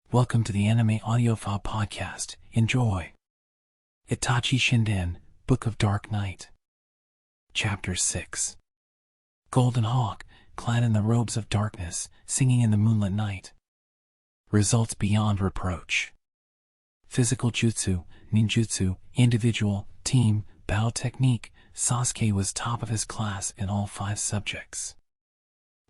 Welcome to the Anime Audiophile Podcast. Enjoy. Itachi Shinden, Book of Dark Night. Chapter 6. Golden Hawk, clad in the robes of darkness, singing in the moonlit night. Results beyond reproach. Physical jutsu, ninjutsu, individual, team, battle technique, Sasuke was top of his class in all 5 subjects.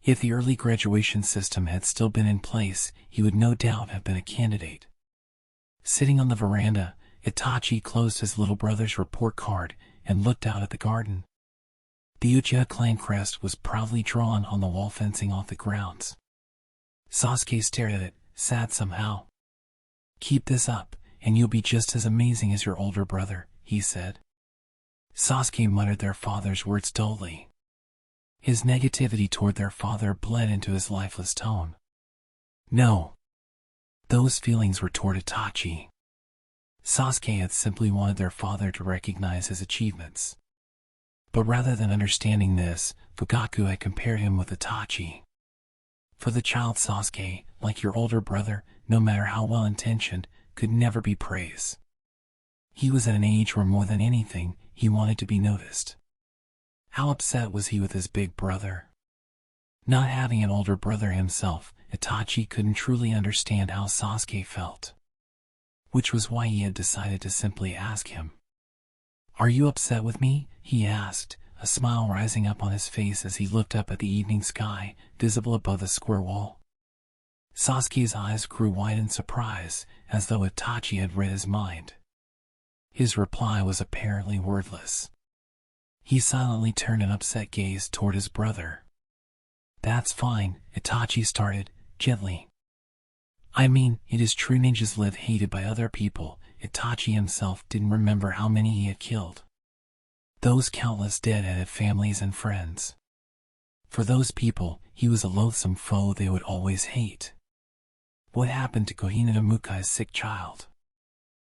If the early graduation system had still been in place, he would no doubt have been a candidate. Sitting on the veranda, Itachi closed his little brother's report card and looked out at the garden. The Uchiha clan crest was proudly drawn on the wall fencing off the grounds. Sasuke stared at it, sad somehow. "Keep this up, and you'll be just as amazing as your older brother," he said. Sasuke muttered their father's words dully. His negativity toward their father bled into his lifeless tone. No. Those feelings were toward Itachi. Sasuke had simply wanted their father to recognize his achievements. But rather than understanding this, Fugaku had compared him with Itachi. For the child Sasuke, like your older brother, no matter how well-intentioned, could never be praised. He was at an age where more than anything, he wanted to be noticed. How upset was he with his big brother? Not having an older brother himself, Itachi couldn't truly understand how Sasuke felt. Which was why he had decided to simply ask him. "Are you upset with me?" he asked, a smile rising up on his face as he looked up at the evening sky, visible above the square wall. Sasuke's eyes grew wide in surprise, as though Itachi had read his mind. His reply was apparently wordless. He silently turned an upset gaze toward his brother. "That's fine," Itachi started, gently. "I mean, it is true ninjas live hated by other people." Itachi himself didn't remember how many he had killed. Those countless dead had families and friends. For those people, he was a loathsome foe they would always hate. What happened to Kohina Mukai's sick child?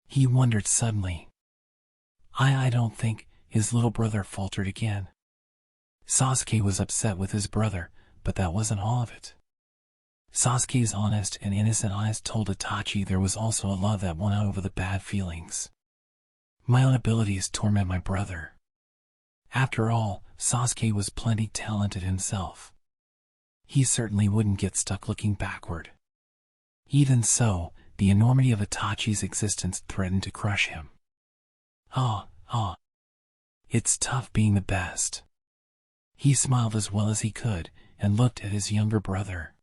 He wondered suddenly. I don't think... His little brother faltered again. Sasuke was upset with his brother, but that wasn't all of it. Sasuke's honest and innocent eyes told Itachi there was also a love that won out over the bad feelings. "My own abilities torment my brother." After all, Sasuke was plenty talented himself. He certainly wouldn't get stuck looking backward. Even so, the enormity of Itachi's existence threatened to crush him. It's tough being the best." He smiled as well as he could, and looked at his younger brother.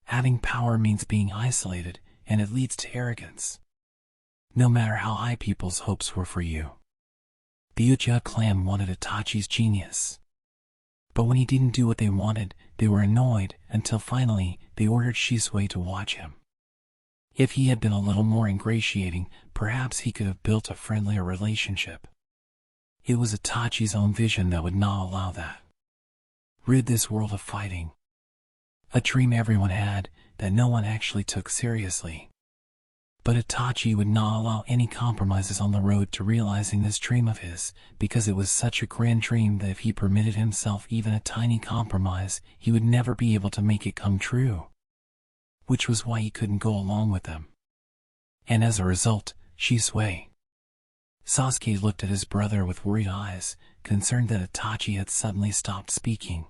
"Having power means being isolated, and it leads to arrogance. No matter how high people's hopes were for you. The Uchiha clan wanted Itachi's genius. But when he didn't do what they wanted, they were annoyed, until finally, they ordered Shisui to watch him. If he had been a little more ingratiating, perhaps he could have built a friendlier relationship. It was Itachi's own vision that would not allow that. Rid this world of fighting. A dream everyone had, that no one actually took seriously. But Itachi would not allow any compromises on the road to realizing this dream of his, because it was such a grand dream that if he permitted himself even a tiny compromise, he would never be able to make it come true. Which was why he couldn't go along with them. And as a result, Shisui. Sasuke looked at his brother with worried eyes, concerned that Itachi had suddenly stopped speaking.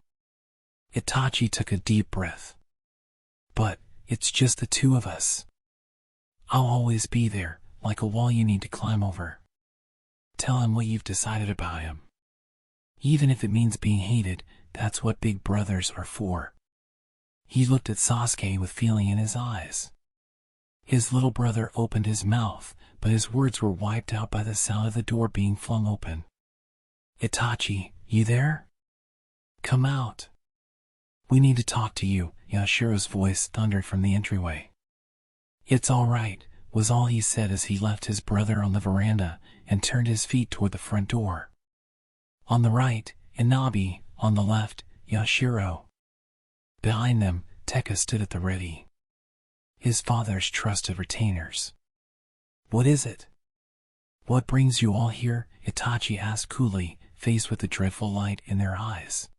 Itachi took a deep breath. "But, it's just the two of us. I'll always be there, like a wall you need to climb over. Tell him what you've decided about him. Even if it means being hated, that's what big brothers are for." He looked at Sasuke with feeling in his eyes. His little brother opened his mouth, but his words were wiped out by the sound of the door being flung open. "Itachi, you there? Come out. We need to talk to you," Yashiro's voice thundered from the entryway. "It's all right," was all he said as he left his brother on the veranda and turned his feet toward the front door. On the right, Inabi, on the left, Yashiro. Behind them, Tekka stood at the ready. His father's trusted retainers. "What is it? What brings you all here?" Itachi asked coolly, faced with the dreadful light in their eyes.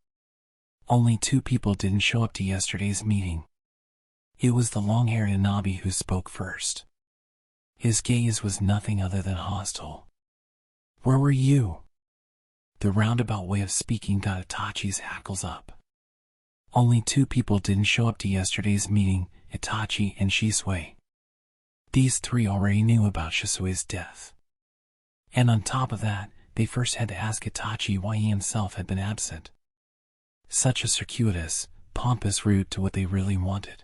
"Only 2 people didn't show up to yesterday's meeting." It was the long-haired Inabi who spoke first. His gaze was nothing other than hostile. "Where were you?" The roundabout way of speaking got Itachi's hackles up. Only two people didn't show up to yesterday's meeting, Itachi and Shisui. These three already knew about Shisui's death. And on top of that, they first had to ask Itachi why he himself had been absent. Such a circuitous, pompous route to what they really wanted.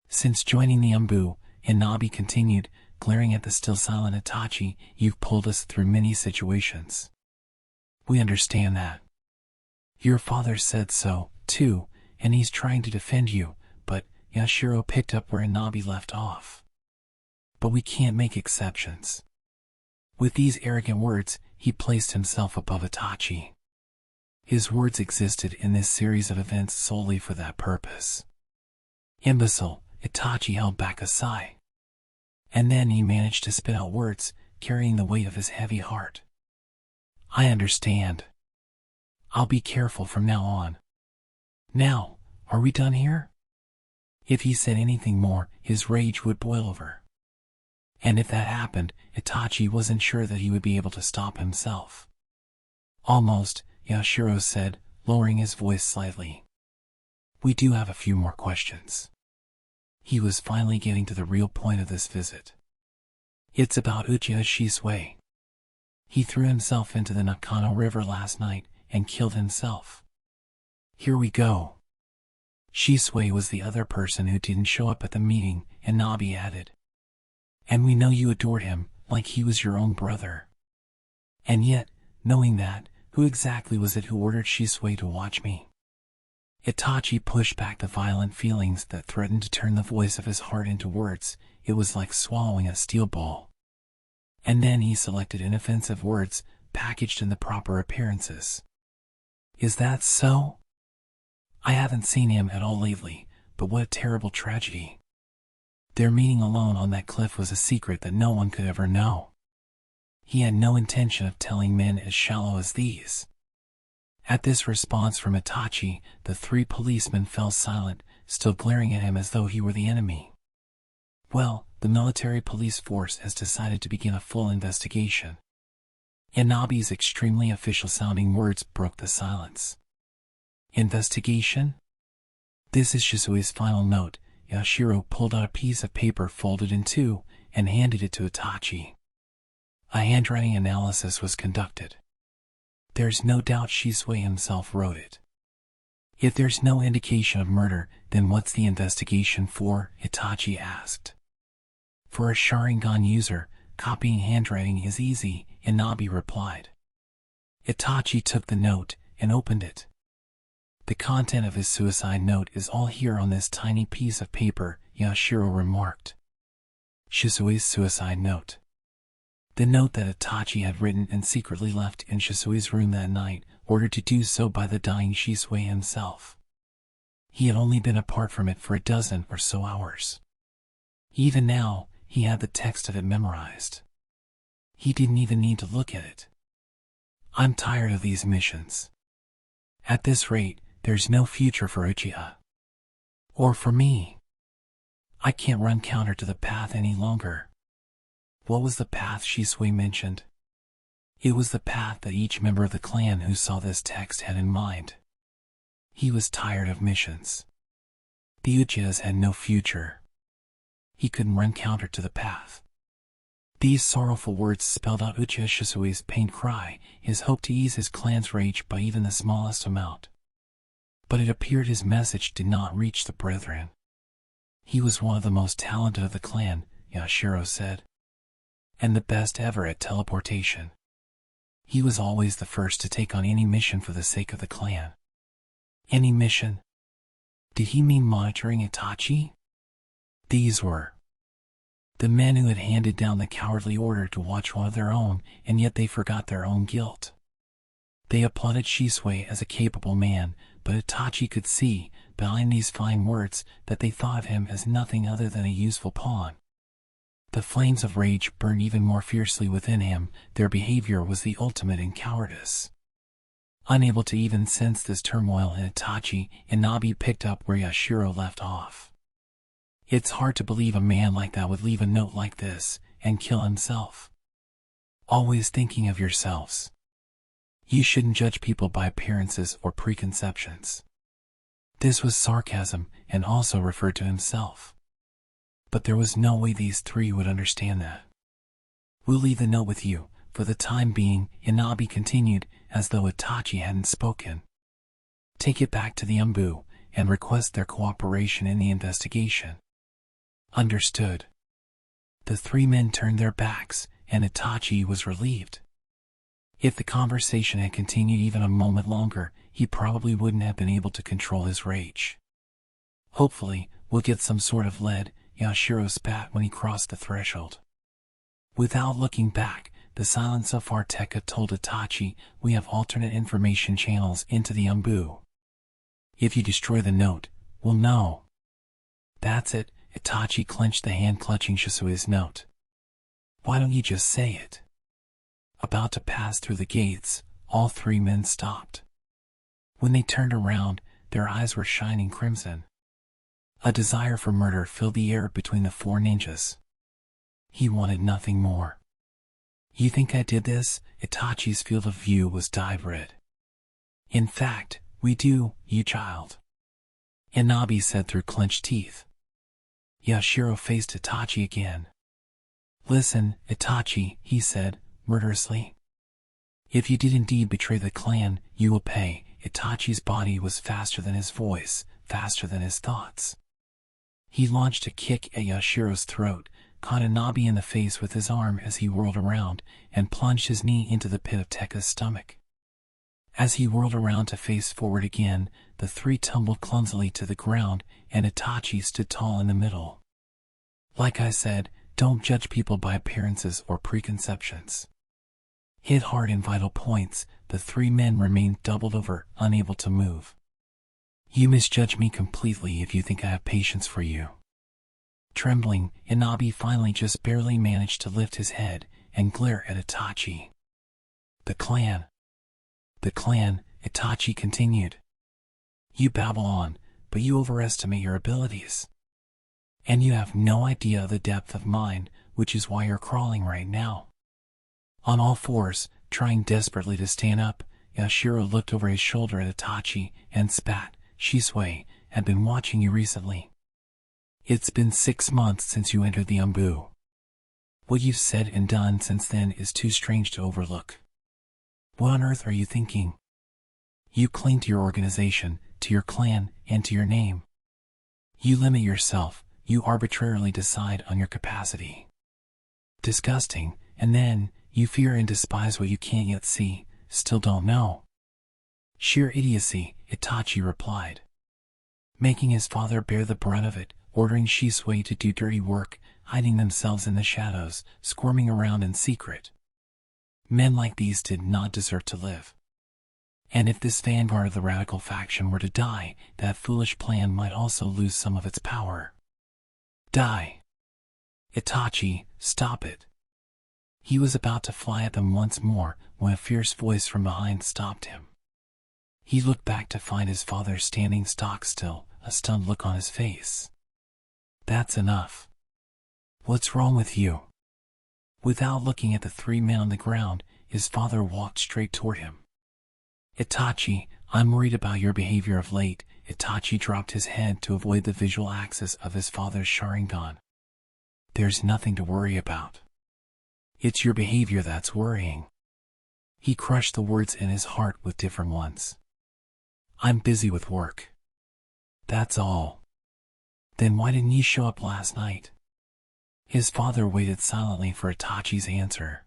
"Since joining the Umbu," Inabi continued, glaring at the still silent Itachi, "you've pulled us through many situations. We understand that. Your father said so, too, and he's trying to defend you," but Yashiro picked up where Inabi left off. "But we can't make exceptions." With these arrogant words, he placed himself above Itachi. His words existed in this series of events solely for that purpose. "Imbecile," Itachi held back a sigh. And then he managed to spit out words, carrying the weight of his heavy heart. "I understand. I'll be careful from now on. Now, are we done here?" If he said anything more, his rage would boil over. And if that happened, Itachi wasn't sure that he would be able to stop himself. "Almost," Yashiro said, lowering his voice slightly. "We do have a few more questions." He was finally getting to the real point of this visit. "It's about Uchiha Shisui. He threw himself into the Nakano River last night and killed himself." "Here we go." "Shisui was the other person who didn't show up at the meeting," Inabi added. "And we know you adored him, like he was your own brother. And yet, knowing that, who exactly was it who ordered Shisui to watch me?" Itachi pushed back the violent feelings that threatened to turn the voice of his heart into words. It was like swallowing a steel ball. And then he selected inoffensive words, packaged in the proper appearances. "Is that so? I haven't seen him at all lately, but what a terrible tragedy. Their meeting alone on that cliff was a secret that no one could ever know. He had no intention of telling men as shallow as these." At this response from Itachi, the three policemen fell silent, still glaring at him as though he were the enemy. "Well, the military police force has decided to begin a full investigation." Inabi's extremely official-sounding words broke the silence. "Investigation? This is Shisui's final note." Yashiro pulled out a piece of paper folded in two and handed it to Itachi. A handwriting analysis was conducted. "There's no doubt Shisui himself wrote it." "If there's no indication of murder, then what's the investigation for?" Itachi asked. "For a Sharingan user, copying handwriting is easy," Inabi replied. Itachi took the note and opened it. "The content of his suicide note is all here on this tiny piece of paper," Yashiro remarked. Shisui's suicide note. The note that Itachi had written and secretly left in Shisui's room that night, ordered to do so by the dying Shisui himself. He had only been apart from it for a dozen or so hours. Even now, he had the text of it memorized. He didn't even need to look at it. "I'm tired of these missions. At this rate, there's no future for Uchiha. Or for me. I can't run counter to the path any longer." What was the path Shisui mentioned? It was the path that each member of the clan who saw this text had in mind. He was tired of missions. The Uchihas had no future. He couldn't run counter to the path. These sorrowful words spelled out Uchiha Shisui's pain cry, his hope to ease his clan's rage by even the smallest amount. But it appeared his message did not reach the brethren. He was one of the most talented of the clan, Yashiro said. And the best ever at teleportation. He was always the first to take on any mission for the sake of the clan. Any mission? Did he mean monitoring Itachi? These were the men who had handed down the cowardly order to watch one of their own, and yet they forgot their own guilt. They applauded Shisui as a capable man, but Itachi could see, behind these fine words, that they thought of him as nothing other than a useful pawn. The flames of rage burned even more fiercely within him. Their behavior was the ultimate in cowardice. Unable to even sense this turmoil in Itachi, Inabi picked up where Yashiro left off. It's hard to believe a man like that would leave a note like this and kill himself. Always thinking of yourselves. You shouldn't judge people by appearances or preconceptions. This was sarcasm and also referred to himself. But there was no way these three would understand that. We'll leave the note with you, for the time being, Inabi continued, as though Itachi hadn't spoken. Take it back to the Umbu, and request their cooperation in the investigation. Understood. The three men turned their backs, and Itachi was relieved. If the conversation had continued even a moment longer, he probably wouldn't have been able to control his rage. Hopefully, we'll get some sort of lead, Yashiro spat when he crossed the threshold. Without looking back, the silence of Arteka told Itachi, we have alternate information channels into the Umbu. If you destroy the note, we'll know. That's it, Itachi clenched the hand clutching Shisui's note. Why don't you just say it? About to pass through the gates, all three men stopped. When they turned around, their eyes were shining crimson. A desire for murder filled the air between the four ninjas. He wanted nothing more. You think I did this? Itachi's field of view was dye-red. In fact, we do, you child. Inabi said through clenched teeth. Yashiro faced Itachi again. Listen, Itachi, he said, murderously. If you did indeed betray the clan, you will pay. Itachi's body was faster than his voice, faster than his thoughts. He launched a kick at Yashiro's throat, caught Inabi in the face with his arm as he whirled around, and plunged his knee into the pit of Tekka's stomach. As he whirled around to face forward again, the three tumbled clumsily to the ground, and Itachi stood tall in the middle. Like I said, don't judge people by appearances or preconceptions. Hit hard in vital points, the three men remained doubled over, unable to move. You misjudge me completely if you think I have patience for you. Trembling, Inabi finally just barely managed to lift his head and glare at Itachi. The clan, Itachi continued. You babble on, but you overestimate your abilities. And you have no idea of the depth of mine, which is why you're crawling right now. On all fours, trying desperately to stand up, Yashiro looked over his shoulder at Itachi and spat. Shisui had been watching you recently. It's been 6 months since you entered the Umbu. What you've said and done since then is too strange to overlook. What on earth are you thinking? You cling to your organization, to your clan, and to your name. You limit yourself, you arbitrarily decide on your capacity. Disgusting, and then, you fear and despise what you can't yet see, still don't know. Sheer idiocy, Itachi replied. Making his father bear the brunt of it, ordering Shisui to do dirty work, hiding themselves in the shadows, squirming around in secret. Men like these did not deserve to live. And if this vanguard of the radical faction were to die, that foolish plan might also lose some of its power. Die! Itachi, stop it! He was about to fly at them once more, when a fierce voice from behind stopped him. He looked back to find his father standing stock still, a stunned look on his face. That's enough. What's wrong with you? Without looking at the three men on the ground, his father walked straight toward him. Itachi, I'm worried about your behavior of late. Itachi dropped his head to avoid the visual axis of his father's Sharingan. There's nothing to worry about. It's your behavior that's worrying. He crushed the words in his heart with different ones. I'm busy with work. That's all. Then why didn't you show up last night? His father waited silently for Itachi's answer.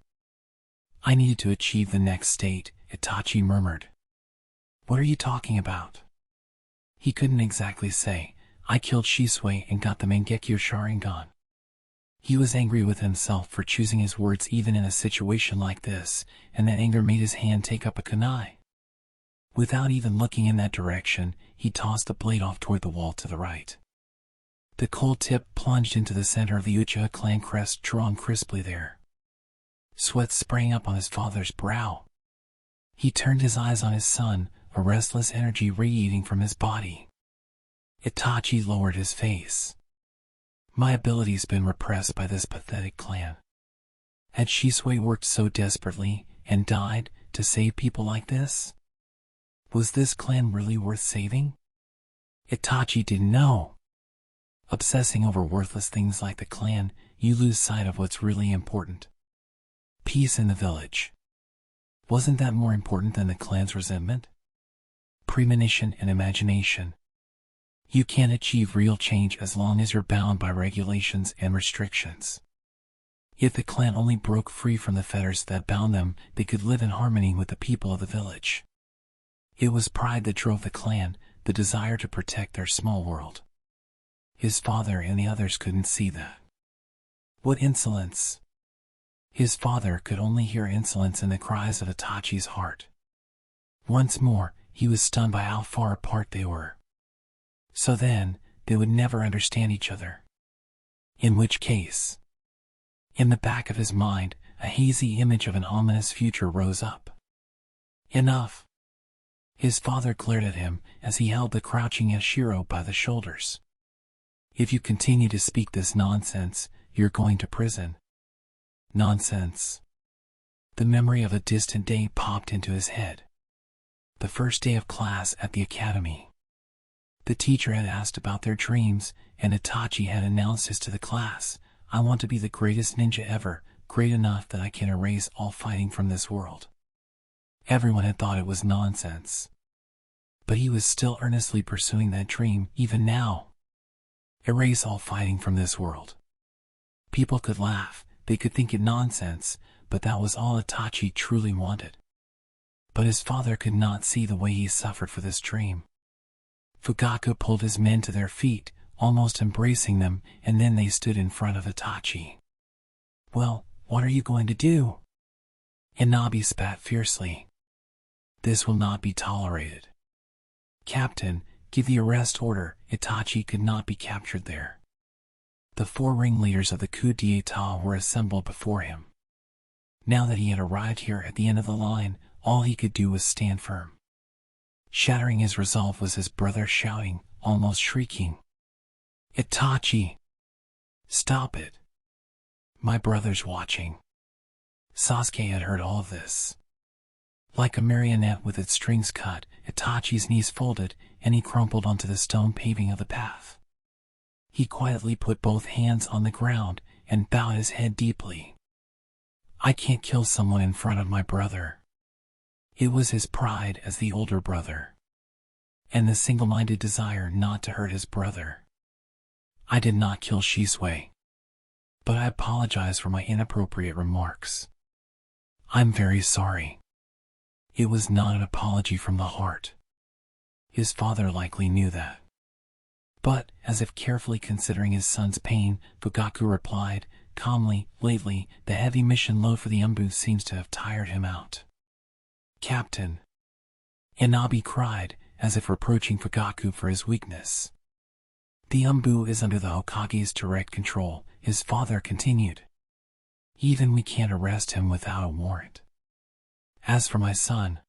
I needed to achieve the next state, Itachi murmured. What are you talking about? He couldn't exactly say. I killed Shisui and got the Mangekyo Sharingan. He was angry with himself for choosing his words even in a situation like this, and that anger made his hand take up a kunai. Without even looking in that direction, he tossed the blade off toward the wall to the right. The cold tip plunged into the center of the Uchiha clan crest drawn crisply there. Sweat sprang up on his father's brow. He turned his eyes on his son, a restless energy radiating from his body. Itachi lowered his face. My ability's been repressed by this pathetic clan. Had Shisui worked so desperately and died to save people like this? Was this clan really worth saving? Itachi didn't know. Obsessing over worthless things like the clan, you lose sight of what's really important. Peace in the village. Wasn't that more important than the clan's resentment? Premonition and imagination. You can't achieve real change as long as you're bound by regulations and restrictions. If the clan only broke free from the fetters that bound them, they could live in harmony with the people of the village. It was pride that drove the clan, the desire to protect their small world. His father and the others couldn't see that. What insolence! His father could only hear insolence in the cries of Itachi's heart. Once more, he was stunned by how far apart they were. So then, they would never understand each other. In which case? In the back of his mind, a hazy image of an ominous future rose up. Enough! His father glared at him as he held the crouching Yashiro by the shoulders. If you continue to speak this nonsense, you're going to prison. Nonsense. The memory of a distant day popped into his head. The first day of class at the academy. The teacher had asked about their dreams, and Itachi had announced his to the class. I want to be the greatest ninja ever, great enough that I can erase all fighting from this world. Everyone had thought it was nonsense. But he was still earnestly pursuing that dream, even now. Erase all fighting from this world. People could laugh, they could think it nonsense, but that was all Itachi truly wanted. But his father could not see the way he suffered for this dream. Fugaku pulled his men to their feet, almost embracing them, and then they stood in front of Itachi. Well, what are you going to do? Inabi spat fiercely. This will not be tolerated. Captain, give the arrest order. Itachi could not be captured there. The 4 ringleaders of the coup d'etat were assembled before him. Now that he had arrived here at the end of the line, all he could do was stand firm. Shattering his resolve was his brother shouting, almost shrieking. Itachi! Stop it! My brother's watching. Sasuke had heard all of this. Like a marionette with its strings cut, Itachi's knees folded, and he crumpled onto the stone paving of the path. He quietly put both hands on the ground and bowed his head deeply. I can't kill someone in front of my brother. It was his pride as the older brother, and the single-minded desire not to hurt his brother. I did not kill Shisui, but I apologize for my inappropriate remarks. I'm very sorry. It was not an apology from the heart. His father likely knew that. But, as if carefully considering his son's pain, Fugaku replied, calmly, lately, the heavy mission load for the Umbu seems to have tired him out. Captain! Inabi cried, as if reproaching Fugaku for his weakness. The Umbu is under the Hokage's direct control, his father continued. Even we can't arrest him without a warrant. As for my son,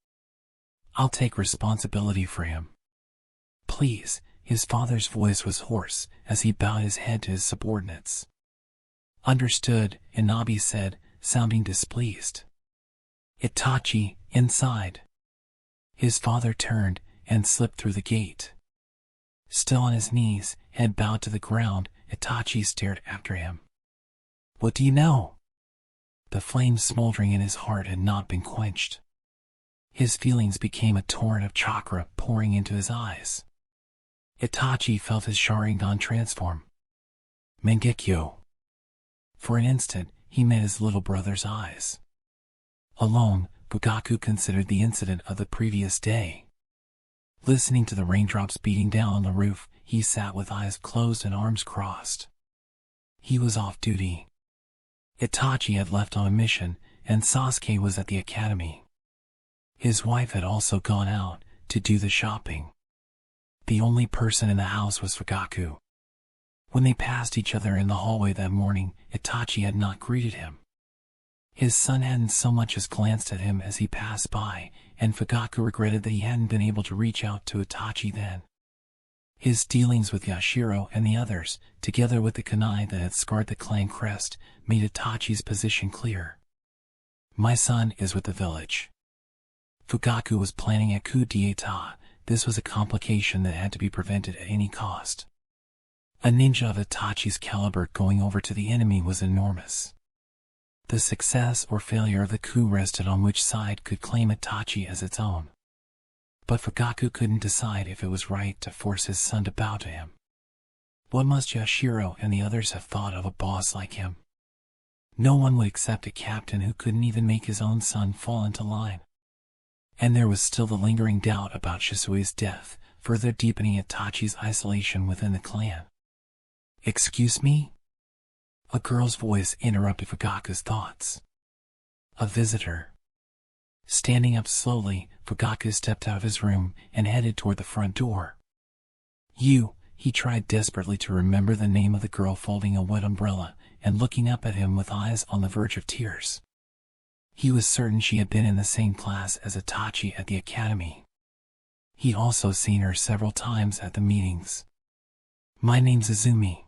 I'll take responsibility for him. Please, his father's voice was hoarse as he bowed his head to his subordinates. Understood, Inabi said, sounding displeased. Itachi, inside. His father turned and slipped through the gate. Still on his knees, head bowed to the ground, Itachi stared after him. What do you know? The flame smoldering in his heart had not been quenched. His feelings became a torrent of chakra pouring into his eyes. Itachi felt his Sharingan transform. Mangekyo. For an instant, he met his little brother's eyes. Alone, Fugaku considered the incident of the previous day. Listening to the raindrops beating down on the roof, he sat with eyes closed and arms crossed. He was off duty. Itachi had left on a mission, and Sasuke was at the academy. His wife had also gone out to do the shopping. The only person in the house was Fugaku. When they passed each other in the hallway that morning, Itachi had not greeted him. His son hadn't so much as glanced at him as he passed by, and Fugaku regretted that he hadn't been able to reach out to Itachi then. His dealings with Yashiro and the others, together with the kunai that had scarred the clan crest, made Itachi's position clear. My son is with the village. Fugaku was planning a coup d'etat. This was a complication that had to be prevented at any cost. A ninja of Itachi's caliber going over to the enemy was enormous. The success or failure of the coup rested on which side could claim Itachi as its own. But Fugaku couldn't decide if it was right to force his son to bow to him. What must Yashiro and the others have thought of a boss like him? No one would accept a captain who couldn't even make his own son fall into line. And there was still the lingering doubt about Shisui's death, further deepening Itachi's isolation within the clan. Excuse me? A girl's voice interrupted Fugaku's thoughts. A visitor. Standing up slowly, Fugaku stepped out of his room and headed toward the front door. He tried desperately to remember the name of the girl folding a wet umbrella and looking up at him with eyes on the verge of tears. He was certain she had been in the same class as Itachi at the academy. He'd also seen her several times at the meetings. My name's Izumi.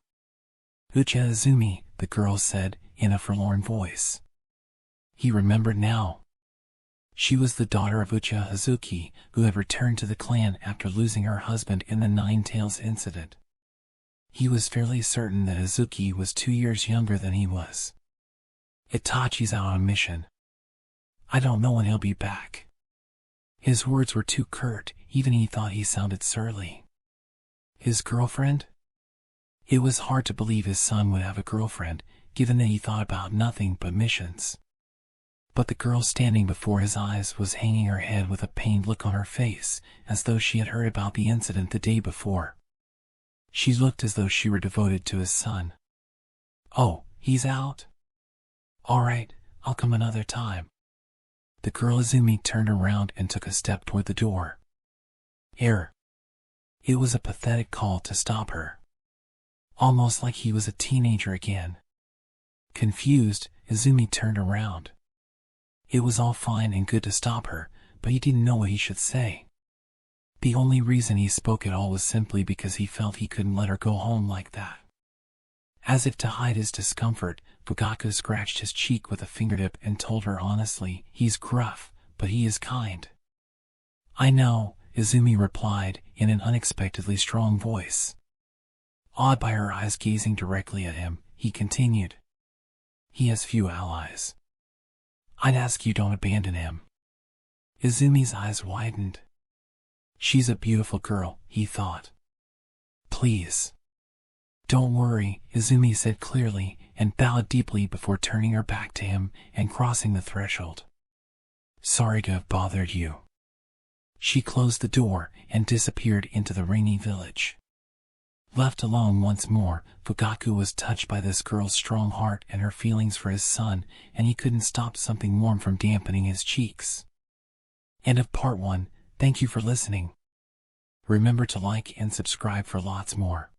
Uchiha Izumi, the girl said, in a forlorn voice. He remembered now. She was the daughter of Uchiha Hazuki, who had returned to the clan after losing her husband in the Nine Tails incident. He was fairly certain that Hazuki was 2 years younger than he was. Itachi's out on a mission. I don't know when he'll be back. His words were too curt, even he thought he sounded surly. His girlfriend? It was hard to believe his son would have a girlfriend, given that he thought about nothing but missions. But the girl standing before his eyes was hanging her head with a pained look on her face, as though she had heard about the incident the day before. She looked as though she were devoted to his son. Oh, he's out? All right, I'll come another time. The girl Izumi turned around and took a step toward the door. Here. It was a pathetic call to stop her. Almost like he was a teenager again. Confused, Izumi turned around. It was all fine and good to stop her, but he didn't know what he should say. The only reason he spoke at all was simply because he felt he couldn't let her go home like that. As if to hide his discomfort, Fugaku scratched his cheek with a fingertip and told her honestly, he's gruff, but he is kind. I know, Izumi replied, in an unexpectedly strong voice. Awed by her eyes gazing directly at him, he continued. He has few allies. I'd ask you don't abandon him. Izumi's eyes widened. She's a beautiful girl, he thought. Please. Don't worry, Izumi said clearly, and bowed deeply before turning her back to him and crossing the threshold. Sorry to have bothered you. She closed the door and disappeared into the rainy village. Left alone once more, Fugaku was touched by this girl's strong heart and her feelings for his son, and he couldn't stop something warm from dampening his cheeks. End of part 1. Thank you for listening. Remember to like and subscribe for lots more.